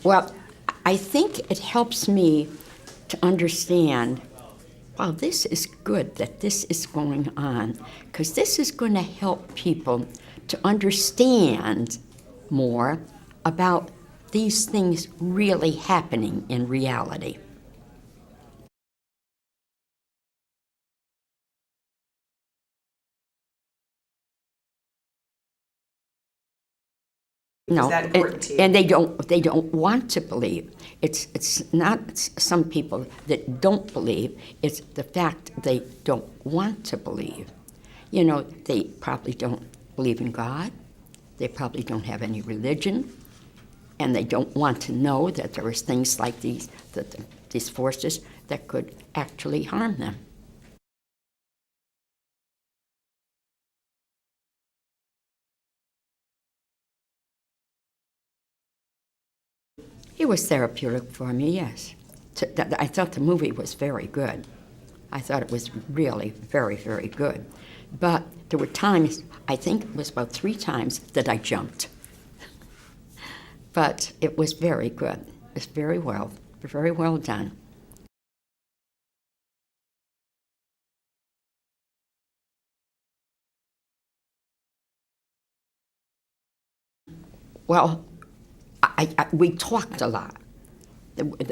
Well, I think it helps me to understand, wow, this is good that this is going on, because this is going to help people to understand more about these things really happening in reality. No, Is that important to you? and they don't want to believe. It's not some people that don't believe. It's the fact they don't want to believe. You know, they probably don't believe in God. They probably don't have any religion, and they don't want to know that there is things like these forces that could actually harm them. It was therapeutic for me, yes. I thought the movie was very good. I thought it was really very, very good. But there were times, I think it was about 3 times, that I jumped. But it was very good. It was very well done. Well, we talked a lot.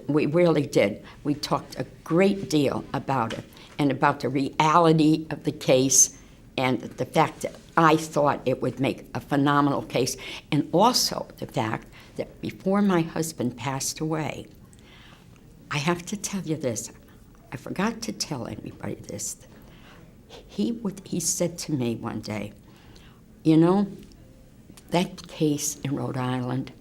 We really did. We talked a great deal about it and about the reality of the case and the fact that I thought it would make a phenomenal case, and also the fact that before my husband passed away, I have to tell you this, I forgot to tell anybody this. He said to me one day, you know, that case in Rhode Island,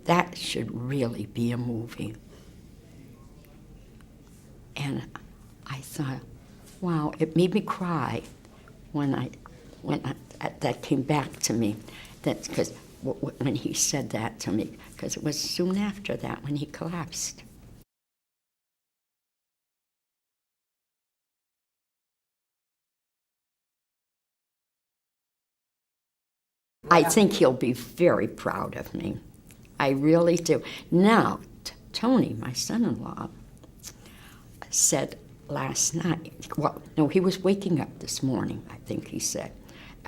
that should really be a movie. And I thought, wow, it made me cry when that came back to me. That's because when he said that to me, because it was soon after that when he collapsed. I think he'll be very proud of me. I really do. Now, Tony, my son-in-law, said last night, well, no, he was waking up this morning, I think he said.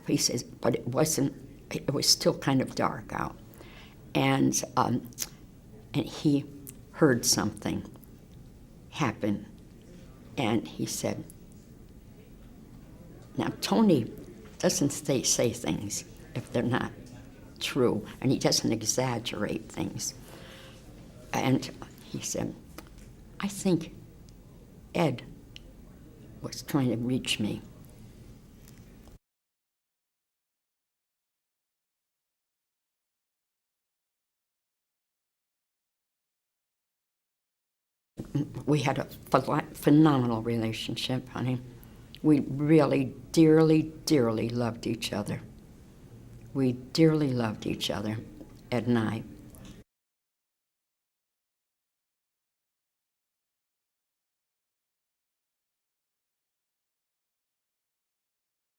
He says, but it was still kind of dark out. And he heard something happen. And he said, now, Tony doesn't say things if they're not true, and he doesn't exaggerate things. And he said, I think Ed was trying to reach me. We had a phenomenal relationship, honey. We really dearly, dearly loved each other. We dearly loved each other, Ed and I.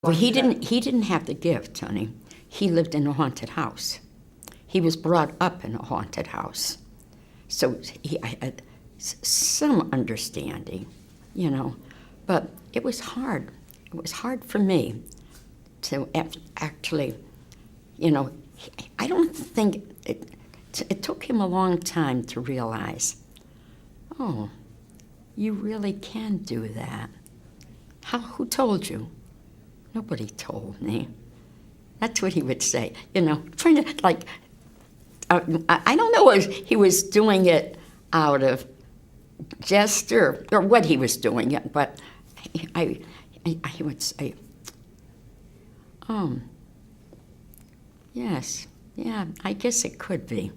Well, he didn't have the gift, honey. He lived in a haunted house. He was brought up in a haunted house. So I had some understanding, you know, but it was hard. It was hard for me to actually, you know, I don't think it took him a long time to realize, oh, you really can do that. Who told you? Nobody told me. That's what he would say, you know, trying to, like, I don't know if he was doing it out of jest or what he was doing it, but he would say, yes, yeah, I guess it could be.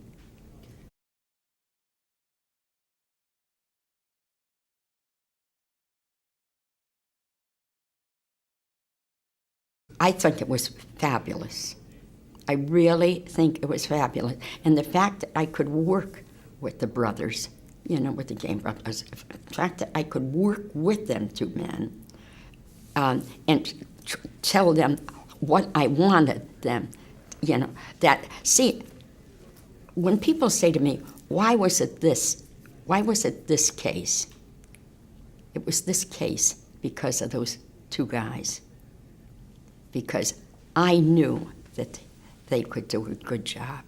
I think it was fabulous. I really think it was fabulous. And the fact that I could work with the brothers, you know, with the Game brothers, the fact that I could work with them 2 men and tell them what I wanted them, you know, that, see, when people say to me, why was it this case? It was this case because of those two guys. Because I knew that they could do a good job.